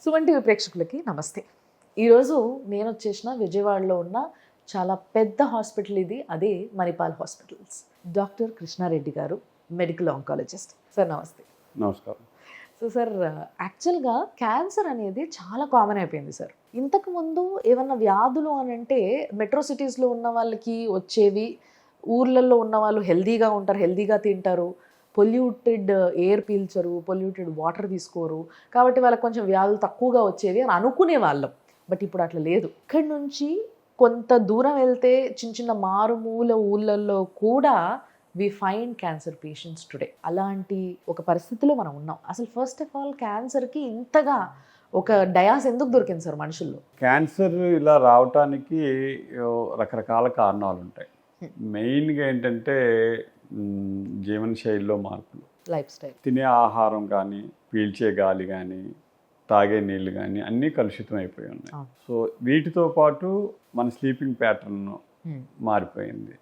Suman TV ప్రేక్షకులకి నమస్తే. ఈరోజు నేను వచ్చేసిన విజయవాడలో ఉన్న చాలా పెద్ద హాస్పిటల్ ఇది, అదే మణిపాల్ హాస్పిటల్స్. డాక్టర్ కృష్ణారెడ్డి గారు, మెడికల్ ఆంకాలజిస్ట్. సార్ నమస్తే. నమస్కారం. సో సార్, యాక్చువల్గా క్యాన్సర్ అనేది చాలా కామన్ అయిపోయింది సార్. ఇంతకుముందు ఏమన్నా వ్యాధులు అని అంటే మెట్రో సిటీస్లో ఉన్న వాళ్ళకి వచ్చేవి, ఊర్లలో ఉన్న వాళ్ళు హెల్దీగా ఉంటారు, హెల్దీగా తింటారు, పొల్యూటెడ్ ఎయిర్ పీల్చరు, పొల్యూటెడ్ వాటర్ తీసుకోరు, కాబట్టి వాళ్ళకి కొంచెం వ్యాధులు తక్కువగా వచ్చేవి అని అనుకునే వాళ్ళం. బట్ ఇప్పుడు అట్లా లేదు. ఇక్కడి నుంచి కొంత దూరం వెళ్తే చిన్న చిన్న మారుమూల ఊళ్ళల్లో కూడా we find cancer patients today. అలాంటి ఒక పరిస్థితిలో మనం ఉన్నాం. అసలు ఫస్ట్ ఆఫ్ ఆల్ క్యాన్సర్కి ఇంతగా ఒక డయాస్ ఎందుకు దొరికింది సార్ మనుషుల్లో? క్యాన్సర్ ఇలా రావటానికి రకరకాల కారణాలు ఉంటాయి. మెయిన్గా ఏంటంటే జీవనశైలిలో మార్పులు, లైఫ్ స్టైల్, తినే ఆహారం కానీ, పీల్చే గాలి కానీ, తాగే నీళ్ళు కానీ అన్నీ కలుషితం అయిపోయి ఉన్నాయి. సో వీటితో పాటు మన స్లీపింగ్ ప్యాటర్న్ మారిపోయింది,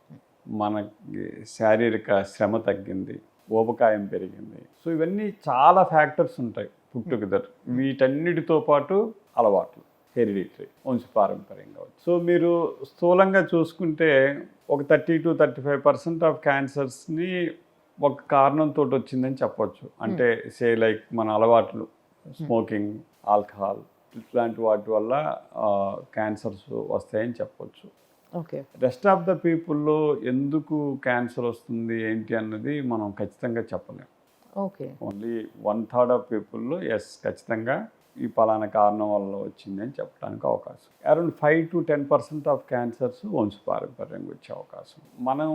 మనకి శారీరక శ్రమ తగ్గింది, ఊబకాయం పెరిగింది. సో ఇవన్నీ చాలా ఫ్యాక్టర్స్ ఉంటాయి పుట్ టుగెదర్. వీటన్నిటితో పాటు అలవాట్లు, హెరిడిటరీ, వంశపారంపర్యంగా. సో మీరు స్థూలంగా చూసుకుంటే ఒక 30-35% ఆఫ్ క్యాన్సర్స్ని ఒక కారణంతో వచ్చిందని చెప్పొచ్చు. అంటే లైక్ మన అలవాట్లు, స్మోకింగ్, ఆల్కహాల్, ఇట్లాంటి వాటి వల్ల క్యాన్సర్స్ వస్తాయని చెప్పొచ్చు. ఓకే. రెస్ట్ ఆఫ్ ద పీపుల్లో ఎందుకు క్యాన్సర్ వస్తుంది ఏంటి అన్నది మనం ఖచ్చితంగా చెప్పలేము. ఓకే. ఓన్లీ 1/3 ఆఫ్ పీపుల్లో ఖచ్చితంగా ఈ పలానా కారణం వల్ల వచ్చింది అని చెప్పడానికి అవకాశం. అరౌండ్ 5-10% ఆఫ్ క్యాన్సర్స్ వంశపారంపర్యంగా వచ్చే అవకాశం. మనం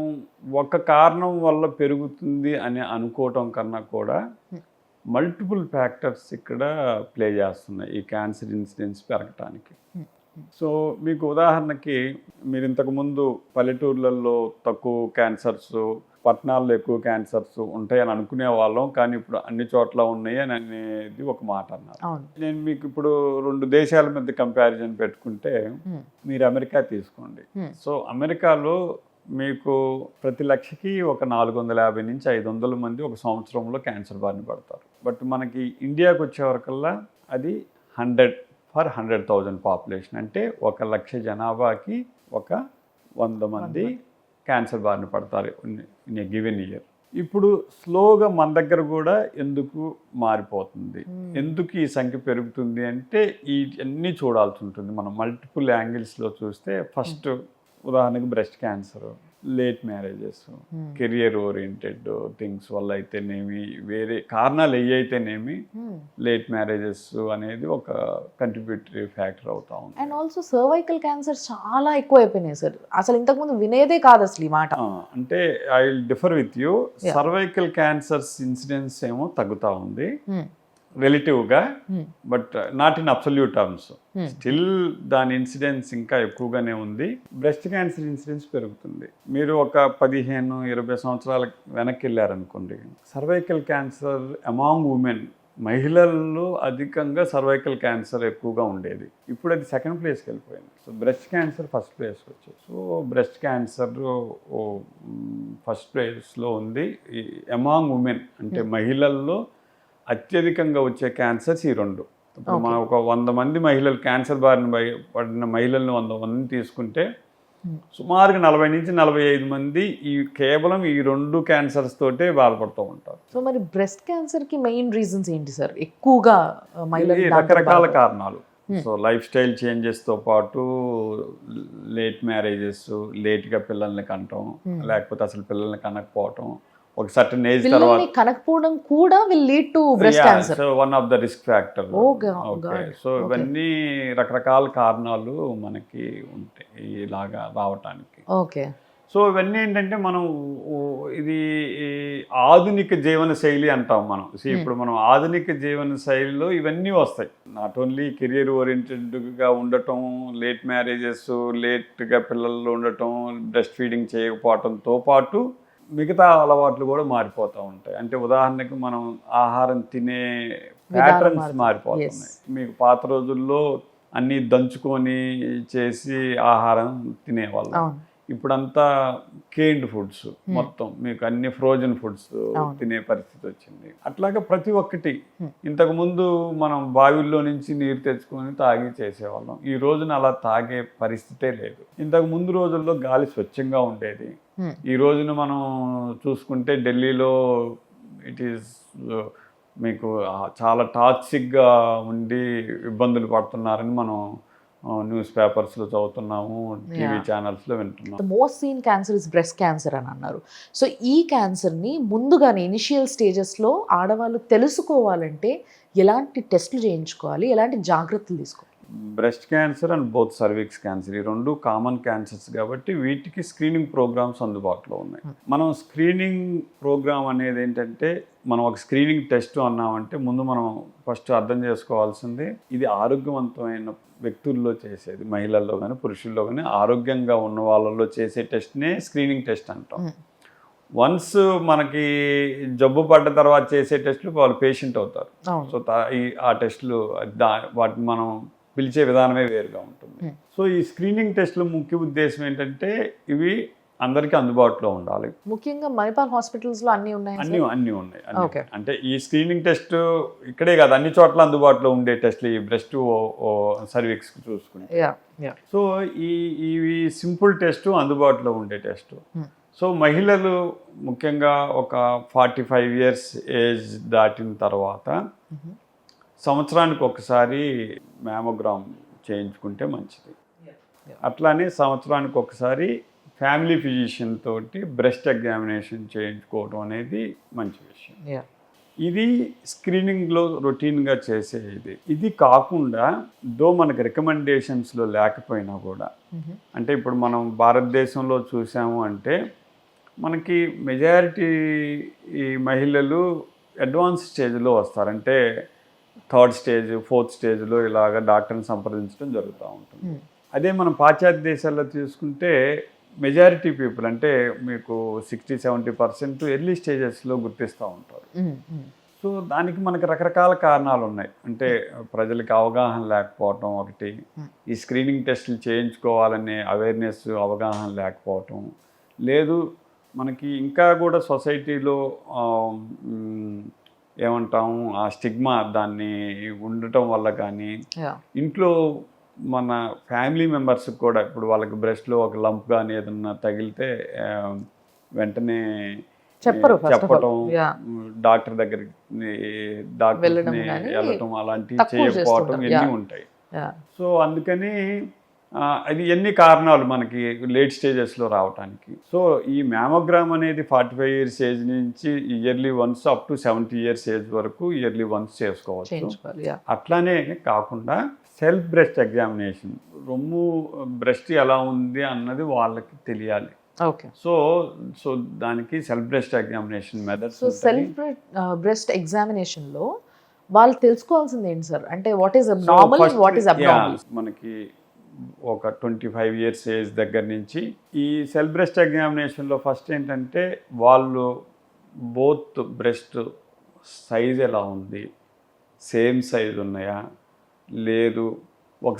ఒక కారణం వల్ల పెరుగుతుంది అని అనుకోవటం కన్నా కూడా మల్టిపుల్ ఫ్యాక్టర్స్ ఇక్కడ ప్లే చేస్తున్నాయి ఈ క్యాన్సర్ ఇన్సిడెన్స్ పెరగటానికి. సో మీకు ఉదాహరణకి, మీరు ఇంతకుముందు పల్లెటూర్లలో తక్కువ క్యాన్సర్స్, పట్టణాల్లో ఎక్కువ క్యాన్సర్స్ ఉంటాయని అనుకునే వాళ్ళం, కానీ ఇప్పుడు అన్ని చోట్ల ఉన్నాయి అని అనేది ఒక మాట అన్నారు. నేను మీకు ఇప్పుడు 2 దేశాల మధ్య కంపారిజన్ పెట్టుకుంటే, మీరు అమెరికా తీసుకోండి. సో అమెరికాలో మీకు ప్రతి లక్షకి ఒక 450 నుంచి 500 మంది ఒక సంవత్సరంలో క్యాన్సర్ బారిన పడతారు. బట్ మనకి ఇండియాకి వచ్చేవరకల్లా అది 100/100,000 పాపులేషన్. అంటే 1,00,000 జనాభాకి ఒక 100 మంది క్యాన్సర్ బారిన పడతారు ఇన్ ఏ గివెన్ ఇయర్. ఇప్పుడు స్లోగా మన దగ్గర కూడా ఎందుకు మారిపోతుంది, ఎందుకు ఈ సంఖ్య పెరుగుతుంది అంటే ఈ అన్నీ చూడాల్సి ఉంటుంది. మనం మల్టిపుల్ యాంగిల్స్లో చూస్తే, ఫస్ట్ ఉదాహరణకు breast cancer, late marriages, career oriented things వల్ల అయితేనేమి, వేరే కారణాలు అయితేనేమి, లేట్ మ్యారేజెస్ అనేది ఒక కంట్రిబ్యూటరీ ఫ్యాక్టర్ అవుతా ఉంది. అండ్ ఆల్సో సర్వైకల్ క్యాన్సర్ చాలా ఎక్కువ అయిపోయినాయి సార్. అసలు ఇంతకుముందు వినేదే కాదు అసలు ఈ మాట. అంటే I will differ with you. Cervical cancers incidence ఏమో తగ్గుతూ ఉంది రిలేటివ్గా, but not in absolute terms. Still దాని ఇన్సిడెన్స్ ఇంకా ఎక్కువగానే ఉంది. బ్రెస్ట్ క్యాన్సర్ ఇన్సిడెన్స్ పెరుగుతుంది. మీరు ఒక 15-20 సంవత్సరాల వెనక్కి వెళ్ళారనుకోండి, సర్వైకల్ క్యాన్సర్ అమాంగ్ ఉమెన్, మహిళల్లో అధికంగా సర్వైకల్ క్యాన్సర్ ఎక్కువగా ఉండేది. ఇప్పుడు అది సెకండ్ ప్లేస్కి వెళ్ళిపోయింది. సో బ్రెస్ట్ క్యాన్సర్ ఫస్ట్ ప్లేస్కి వచ్చేది. సో బ్రెస్ట్ క్యాన్సర్ ఫస్ట్ ప్లేస్లో ఉంది అమాంగ్ ఉమెన్. అంటే మహిళల్లో అత్యధికంగా వచ్చే క్యాన్సర్స్ ఈ 2. ఇప్పుడు మనం ఒక 100 మంది మహిళలు క్యాన్సర్ బారిన పడిన మహిళలను 100 మందిని తీసుకుంటే సుమారుగా 40-45 మంది కేవలం ఈ 2 క్యాన్సర్స్ తోటే బాధపడుతూ ఉంటారు. సో మరి బ్రెస్ట్ క్యాన్సర్ కి మెయిన్ రీజన్స్ ఏంటి సార్? ఎక్కువగా రకరకాల కారణాలు. సో లైఫ్ స్టైల్ చేంజెస్తో పాటు లేట్ మ్యారేజెస్, లేట్గా పిల్లల్ని కనటం, లేకపోతే అసలు పిల్లల్ని కనకపోవటం, ఒక సర్టన్ ఏజ్ తర్వాత కనకపోవడం కూడా will lead to breast cancer. So one of the risk factor. So ఇవన్నీ రకరకాల కారణాలు మనకి ఉంటాయి ఇలాగా రావటానికి. ఓకే. సో ఇవన్నీ ఏంటంటే మనం ఇది ఆధునిక జీవన శైలి అంటాం మనం. ఇప్పుడు మనం ఆధునిక జీవన శైలిలో ఇవన్నీ వస్తాయి. నాట్ ఓన్లీ కెరియర్ ఓరియంటెడ్గా ఉండటం, లేట్ మ్యారేజెస్, లేట్గా పిల్లలు ఉండటం, బ్రెస్ట్ ఫీడింగ్ చేయకపోవటంతో పాటు మిగతా అలవాట్లు కూడా మారిపోతూ ఉంటాయి. అంటే ఉదాహరణకు మనం ఆహారం తినే ప్యాటర్న్స్ మారిపోతున్నాయి. మీకు పాత రోజుల్లో అన్నీ దంచుకొని చేసి ఆహారం తినేవాళ్ళం. ఇప్పుడంతా కేన్డ్ ఫుడ్స్ మొత్తం మీకు అన్ని ఫ్రోజన్ ఫుడ్స్ తినే పరిస్థితి వచ్చింది. అట్లాగా ప్రతి ఒక్కటి ఇంతకుముందు మనం బావిల్లో నుంచి నీరు తెచ్చుకొని తాగి చేసేవాళ్ళం. ఈ రోజున అలా తాగే పరిస్థితే లేదు. ఇంతకు ముందు రోజుల్లో గాలి స్వచ్ఛంగా ఉండేది. ఈ రోజున మనం చూసుకుంటే ఢిల్లీలో ఇట్ ఈస్ మీకు చాలా టాక్సిక్గా ఉండి ఇబ్బందులు పడుతున్నారని మనం న్యూస్ పేపర్స్లో చదువుతున్నాము, టీవీ ఛానల్స్లో వింటున్నాం. The most seen cancer is breast cancer అని అన్నారు. సో ఈ క్యాన్సర్ని ముందుగానే ఇనిషియల్ స్టేజెస్లో ఆడవాళ్ళు తెలుసుకోవాలంటే ఎలాంటి టెస్టులు చేయించుకోవాలి, ఎలాంటి జాగ్రత్తలు తీసుకోవాలి? Breast cancer and both cervix cancer ఈ రెండు కామన్ క్యాన్సర్స్ కాబట్టి వీటికి స్క్రీనింగ్ ప్రోగ్రామ్స్ అందుబాటులో ఉన్నాయి. మనం స్క్రీనింగ్ ప్రోగ్రామ్ అనేది ఏంటంటే, మనం ఒక స్క్రీనింగ్ టెస్ట్ అన్నామంటే ముందు మనం ఫస్ట్ అర్థం చేసుకోవాల్సింది ఇది ఆరోగ్యవంతమైన వ్యక్తుల్లో చేసేది, మహిళల్లో కానీ పురుషుల్లో కానీ ఆరోగ్యంగా ఉన్న వాళ్ళల్లో చేసే టెస్ట్నే స్క్రీనింగ్ టెస్ట్ అంటాం. వన్స్ మనకి జబ్బు పడ్డ తర్వాత చేసే టెస్టులు వాళ్ళు పేషెంట్ అవుతారు. సో ఆ టెస్టులు వాటిని మనం పిలిచే విధానమే వేరుగా ఉంటుంది. సో ఈ స్క్రీనింగ్ టెస్టుల ముఖ్య ఉద్దేశం ఏంటంటే ఇవి అందరికీ అందుబాటులో ఉండాలి. ముఖ్యంగా మణిపాల్ హాస్పిటల్స్లో అన్నీ ఉన్నాయి. అన్నీ ఉన్నాయి. అంటే ఈ స్క్రీనింగ్ టెస్ట్ ఇక్కడే కాదు, అన్ని చోట్ల అందుబాటులో ఉండే టెస్ట్లు ఈ బ్రెస్ట్ సర్విక్స్ చూసుకుంటే. సో ఇవి సింపుల్ టెస్ట్, అందుబాటులో ఉండే టెస్ట్. సో మహిళలు ముఖ్యంగా ఒక 45 years ఏజ్ దాటిన తర్వాత సంవత్సరానికి ఒకసారి మ్యామోగ్రామ్ చేయించుకుంటే మంచిది. అట్లానే సంవత్సరానికి ఒకసారి ఫ్యామిలీ ఫిజిషియన్ తోటి బ్రెస్ట్ ఎగ్జామినేషన్ చేయించుకోవడం అనేది మంచి విషయం. ఇది స్క్రీనింగ్లో రొటీన్గా చేసే ఇది కాకుండా మనకి రికమెండేషన్స్లో లేకపోయినా కూడా, అంటే ఇప్పుడు మనం భారతదేశంలో చూసాము అంటే మనకి మెజారిటీ ఈ మహిళలు అడ్వాన్స్ స్టేజ్లో వస్తారు. అంటే 3rd stage 4th స్టేజ్లో ఇలాగ డాక్టర్ని సంప్రదించడం జరుగుతూ ఉంటుంది. అదే మనం పాశ్చాత్య దేశాల్లో తీసుకుంటే మెజారిటీ పీపుల్ అంటే మీకు 60-70% ఎర్లీ స్టేజెస్లో గుర్తిస్తూ ఉంటారు. సో దానికి మనకి రకరకాల కారణాలు ఉన్నాయి. అంటే ప్రజలకి అవగాహన లేకపోవటం ఒకటి, ఈ స్క్రీనింగ్ టెస్టులు చేయించుకోవాలనే అవేర్నెస్ అవగాహన లేకపోవటం లేదు. మనకి ఇంకా కూడా సొసైటీలో ఏమంటాము ఆ స్టిగ్మా దాన్ని ఉండటం వల్ల కానీ, ఇంట్లో మన ఫ్యామిలీ మెంబర్స్కి కూడా ఇప్పుడు వాళ్ళకి బ్రెస్ట్లో ఒక లంప్ కానీ ఏదన్నా తగిలితే వెంటనే చెప్పటం, డాక్టర్ దగ్గరికి వెళ్ళటం అలాంటివి చేయకపోవటం ఇవన్నీ ఉంటాయి. సో అందుకని అది ఎన్ని కారణాలు మనకి లేట్ స్టేజెస్లో రావడానికి. సో ఈ మ్యామోగ్రామ్ అనేది 45 years ఏజ్ నుంచి yearly once up to 70 years age వరకు ఇయర్లీ వన్స్ చేసుకోవచ్చు. అట్లానే కాకుండా సెల్ఫ్ బ్రెస్ట్ ఎగ్జామినేషన్, రొమ్ము బ్రెస్ట్ ఎలా ఉంది అన్నది వాళ్ళకి తెలియాలి. సో దానికి self breast examination methods. So self breast ఎగ్జామినేషన్లో వాళ్ళు తెలుసుకోవాల్సింది ఏంటి సార్? అంటే what is abnormal, what is abnormal? మనకి ఒక 25 years ఏజ్ దగ్గర నుంచి ఈ సెల్ఫ్ బ్రెస్ట్ ఎగ్జామినేషన్లో ఫస్ట్ ఏంటంటే వాళ్ళు బోత్ బ్రెస్ట్ సైజ్ ఎలా ఉంది, సేమ్ సైజ్ ఉన్నాయా లేదు, ఒక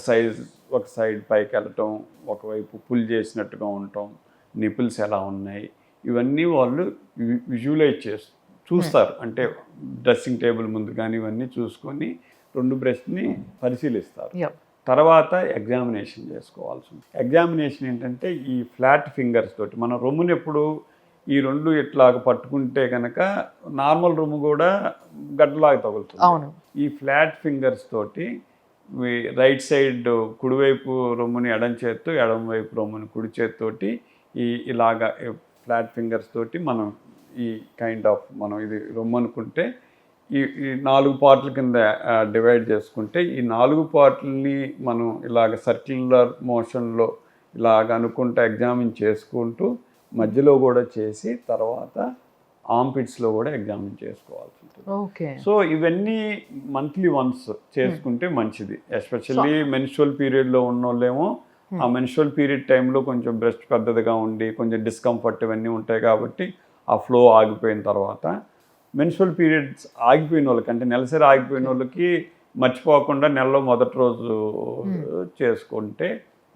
సైడ్ పైకి వెళ్ళటం, ఒకవైపు పుల్ చేసినట్టుగా ఉండటం, నిపుల్స్ ఎలా ఉన్నాయి, ఇవన్నీ వాళ్ళు విజువలైజ్ చూస్తారు. అంటే డ్రెస్సింగ్ టేబుల్ ముందు కానీ ఇవన్నీ చూసుకొని 2 బ్రెస్ట్ని పరిశీలిస్తారు. తర్వాత ఎగ్జామినేషన్ చేసుకోవాల్సి ఉంటుంది. ఎగ్జామినేషన్ ఏంటంటే ఈ ఫ్లాట్ ఫింగర్స్ తోటి మన రొమ్ముని ఎప్పుడు ఈ 2 ఇట్లాగా పట్టుకుంటే కనుక నార్మల్ రొమ్ము కూడా గడ్డలాగా తగులుతుంది. ఈ ఫ్లాట్ ఫింగర్స్ తోటి రైట్ సైడ్ కుడివైపు రొమ్ముని ఎడం చేత్తో, ఎడమవైపు రొమ్ముని కుడి చేత్తోటి ఇలాగా ఫ్లాట్ ఫింగర్స్ తోటి మనం ఈ కైండ్ ఆఫ్ మనం ఇది రొమ్ము అనుకుంటే ఈ 4 పార్ట్ల కింద డివైడ్ చేసుకుంటే ఈ 4 పార్ట్లని మనం ఇలాగ సర్క్యులర్ మోషన్లో ఇలాగ అనుకుంటూ ఎగ్జామిన్ చేసుకుంటూ మధ్యలో కూడా చేసి తర్వాత ఆర్మ్పిట్స్లో కూడా ఎగ్జామిన్ చేసుకోవాల్సి ఉంటుంది. సో ఇవన్నీ మంత్లీ వన్స్ చేసుకుంటే మంచిది. ఎస్పెషల్లీ మెన్స్ట్రువల్ పీరియడ్లో ఉన్న వాళ్ళేమో ఆ మెన్స్ట్రువల్ పీరియడ్ టైంలో కొంచెం బ్రెస్ట్ పెద్దదిగా ఉండి కొంచెం డిస్కంఫర్ట్ ఇవన్నీ ఉంటాయి కాబట్టి ఆ ఫ్లో ఆగిపోయిన తర్వాత, మెన్స్ట్రువల్ పీరియడ్స్ ఆగిపోయిన వాళ్ళకి అంటే నెలసరి ఆగిపోయిన వాళ్ళకి మర్చిపోకుండా నెలలో మొదటి రోజు చేసుకుంటే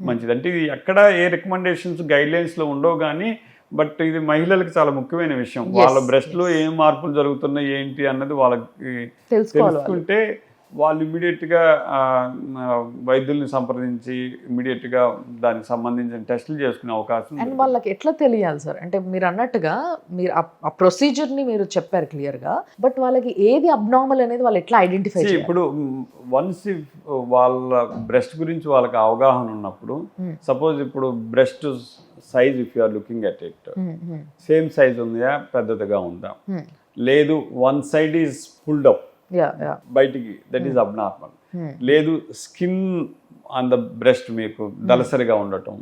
మంచిది. అంటే ఇది ఎక్కడ ఏ రికమెండేషన్స్ గైడ్లైన్స్లో ఉండవు కానీ బట్ ఇది మహిళలకు చాలా ముఖ్యమైన విషయం. వాళ్ళ బ్రెస్ట్లో ఏం మార్పులు జరుగుతున్నాయి ఏంటి అన్నది వాళ్ళకి తెలుసుకుంటే వాళ్ళు ఇమీడియట్గా వైద్యుల్ని సంప్రదించి ఇమీడియట్గా దానికి సంబంధించిన టెస్టులు చేసుకునే అవకాశం. అండ్ వాళ్ళకి ఎట్లా తెలియాలి సార్? అంటే మీరు అన్నట్టుగా మీరు ఆ ప్రొసీజర్ని మీరు చెప్పారు క్లియర్గా, బట్ వాళ్ళకి ఏది అబ్నార్మల్ అనేది వాళ్ళు ఎట్లా ఐడెంటిఫై చేయాలి? ఇప్పుడు వన్స్ వాళ్ళ బ్రెస్ట్ గురించి వాళ్ళకి అవగాహన ఉన్నప్పుడు, సపోజ్ ఇప్పుడు breast size if you are looking at it, same size ఉందా, పెద్దదిగా ఉందా, లేదు one side is pulled up బయటికి, దట్ ఈస్ అబ్నార్మల్, లేదు స్కిన్ ఆన్ ద బ్రెస్ట్ మీకు దలసరిగా ఉండటం,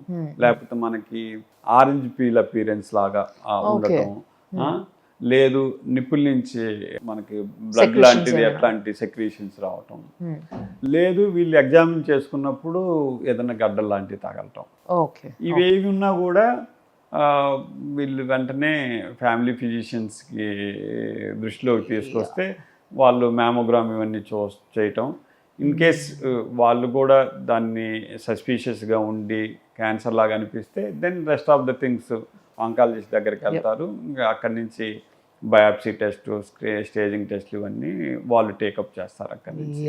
లేకపోతే మనకి ఆరెంజ్ పీల్ అపీరెన్స్ లాగా ఉండటం, లేదు నిప్పుల నుంచి మనకి బ్లడ్ లాంటిది అట్లాంటి సెక్రీషన్స్ రావటం, లేదు వీళ్ళు ఎగ్జామిన్ చేసుకున్నప్పుడు ఏదైనా గడ్డలు లాంటివి తగలటం, ఇవేవి ఉన్నా కూడా వీళ్ళు వెంటనే ఫ్యామిలీ ఫిజిషియన్స్కి దృష్టిలోకి తీసుకొస్తే వాళ్ళు మ్యామోగ్రామ్ ఇవన్నీ చేయటం. ఇన్ కేస్ వాళ్ళు కూడా దాన్ని సస్పీషియస్గా ఉండి క్యాన్సర్ లాగా అనిపిస్తే then rest of the things oncologist దగ్గరికి వెళ్తారు. ఇంకా అక్కడి నుంచి బయాప్సీ టెస్ట్, స్టేజింగ్ టెస్ట్లు ఇవన్నీ వాళ్ళు టేకప్ చేస్తారు అక్కడి నుంచి.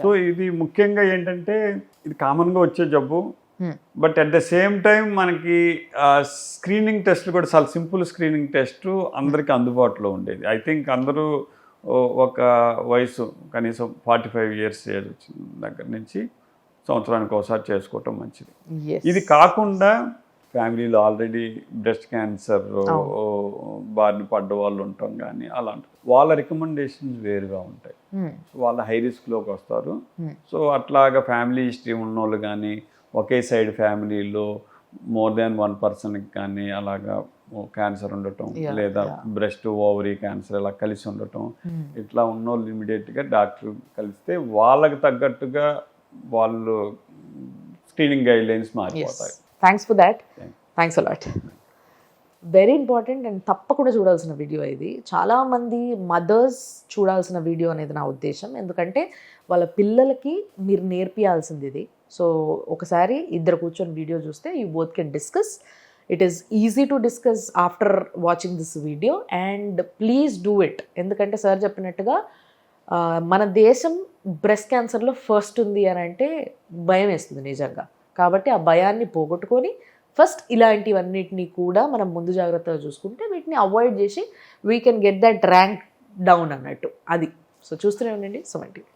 సో ఇది ముఖ్యంగా ఏంటంటే ఇది కామన్గా వచ్చే జబ్బు, but at the same time మనకి స్క్రీనింగ్ టెస్ట్లు కూడా చాలా సింపుల్ స్క్రీనింగ్ టెస్ట్ అందరికీ అందుబాటులో ఉండేది. ఐ థింక్ అందరూ ఒక వయసు కనీసం 45 years ఏజ్ వచ్చిన దగ్గర నుంచి సంవత్సరానికి ఒకసారి చేసుకోవటం మంచిది. ఇది కాకుండా ఫ్యామిలీలో ఆల్రెడీ బ్రెస్ట్ క్యాన్సర్ బారిన పడ్డ వాళ్ళు ఉంటాం కానీ అలాంటి వాళ్ళ రికమెండేషన్స్ వేరుగా ఉంటాయి. వాళ్ళ హై రిస్క్లోకి వస్తారు. సో అట్లాగా ఫ్యామిలీ హిస్టరీ ఉన్న వాళ్ళు కానీ ఒకే సైడ్ ఫ్యామిలీలో మోర్ దాన్ 1 personకి కానీ అలాగా క్యాన్సర్ ఉండటం, లేదా బ్రెస్ట్ ఓవరీ క్యాన్సర్ ఇలా కలిసి ఉండటం, ఇట్లా ఉన్న వాళ్ళు ఇమీడియట్గా డాక్టర్ కలిస్తే వాళ్ళకి తగ్గట్టుగా వాళ్ళు స్క్రీనింగ్ గైడ్లైన్స్ మారిపోతాయి. Thanks for that. Thanks a lot. Very important and తప్పకుండా చూడాల్సిన వీడియో ఇది. చాలామంది మదర్స్ చూడాల్సిన వీడియో అనేది నా ఉద్దేశం. ఎందుకంటే వాళ్ళ పిల్లలకి మీరు నేర్పియాల్సింది ఇది. సో ఒకసారి ఇద్దరు కూర్చొని వీడియో చూస్తే you both can discuss. It is easy to discuss after watching this video and please do it. ఎందుకంటే సార్ చెప్పినట్టుగా మన దేశం బ్రెస్ట్ క్యాన్సర్లో ఫస్ట్ ఉంది అని అంటే భయం వేస్తుంది నిజంగా. కాబట్టి ఆ భయాన్ని పోగొట్టుకొని ఫస్ట్ ఇలాంటివన్నిటిని కూడా మనం ముందు జాగ్రత్తగా చూసుకుంటే వీటిని అవాయిడ్ చేసి we can get that rank down అన్నట్టు అది. సో చూస్తూనే ఉండండి సుమన్ టీవీ.